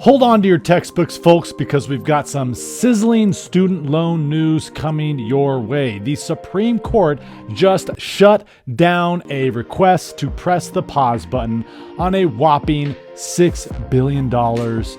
Hold on to your textbooks, folks, because we've got some sizzling student loan news coming your way. The Supreme Court just shut down a request to press the pause button on a whopping $6 billion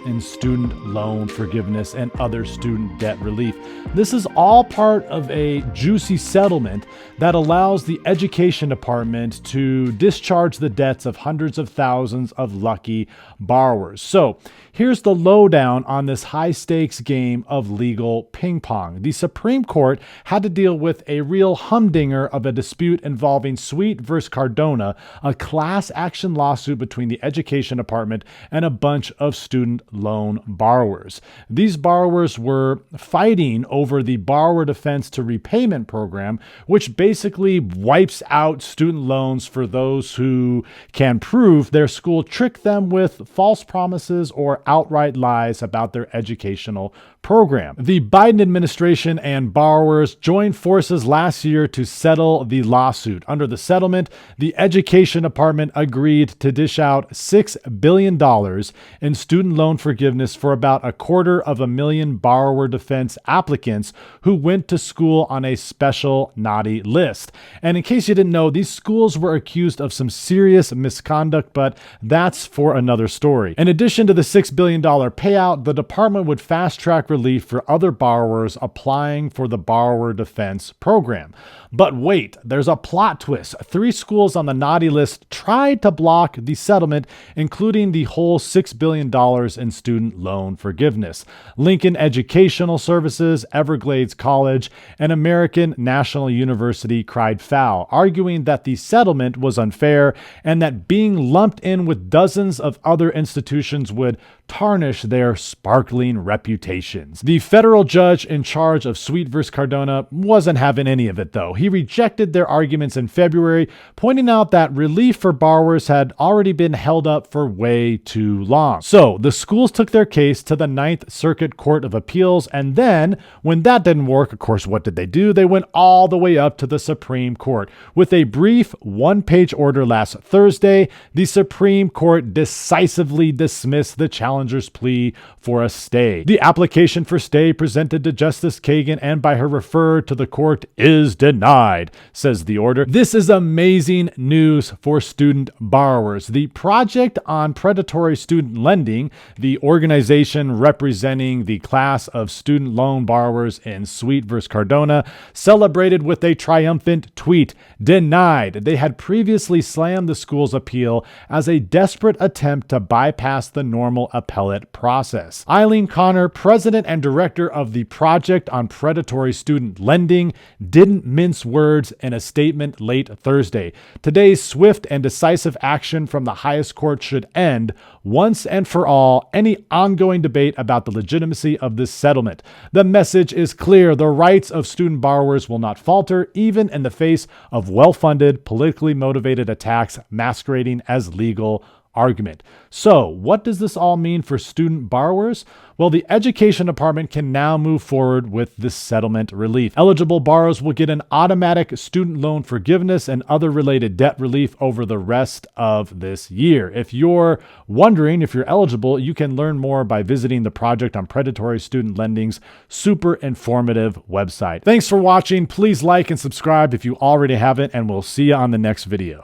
in student loan forgiveness and other student debt relief. This is all part of a juicy settlement that allows the Education Department to discharge the debts of hundreds of thousands of lucky borrowers. So here's the lowdown on this high-stakes game of legal ping-pong. The Supreme Court had to deal with a real humdinger of a dispute involving Sweet versus Cardona, a class action lawsuit between the Education Department and a bunch of student loan borrowers. These borrowers were fighting over the borrower defense to repayment program, which basically wipes out student loans for those who can prove their school tricked them with false promises or outright lies about their educational program. The Biden administration and borrowers joined forces last year to settle the lawsuit. Under the settlement, the Education Department agreed to dish out $6 billion in student loan forgiveness for about 250,000 borrower defense applicants who went to school on a special naughty list. And in case you didn't know, these schools were accused of some serious misconduct, but that's for another story. In addition to the $6 billion payout, the department would fast-track relief for other borrowers applying for the borrower defense program. But wait, there's a plot twist. 3 schools on the naughty list tried to block the settlement, including the whole $6 billion in student loan forgiveness. Lincoln Educational Services, Everglades College, and American National University cried foul, arguing that the settlement was unfair and that being lumped in with dozens of other institutions would tarnish their sparkling reputations. The federal judge in charge of Sweet vs. Cardona wasn't having any of it, though. He rejected their arguments in February, pointing out that relief for borrowers had already been held up for way too long. So the schools took their case to the Ninth Circuit Court of Appeals, and then, when that didn't work, of course, what did they do? They went all the way up to the Supreme Court. With a brief one-page order last Thursday, the Supreme Court decisively dismissed the challenger's plea for a stay. The application for stay presented to Justice Kagan and by her referred to the court is denied, says the order. This is amazing news for student borrowers. The Project on Predatory Student Lending, the organization representing the class of student loan borrowers in Sweet vs. Cardona, celebrated with a triumphant tweet. Denied. They had previously slammed the school's appeal as a desperate attempt to bypass the normal appellate process. Eileen Connor, president and director of the Project on Predatory Student Lending, didn't mince words in a statement late Thursday. Today's swift and decisive action from the highest court should end once and for all any ongoing debate about the legitimacy of this settlement. The message is clear. The rights of student borrowers will not falter, even in the face of well-funded, politically motivated attacks masquerading as legal argument. So, what does this all mean for student borrowers? Well, the Education Department can now move forward with this settlement relief. Eligible borrowers will get an automatic student loan forgiveness and other related debt relief over the rest of this year. If you're wondering if you're eligible, you can learn more by visiting the Project on Predatory Student Lending's super informative website. Thanks for watching. Please like and subscribe if you already haven't, and we'll see you on the next video.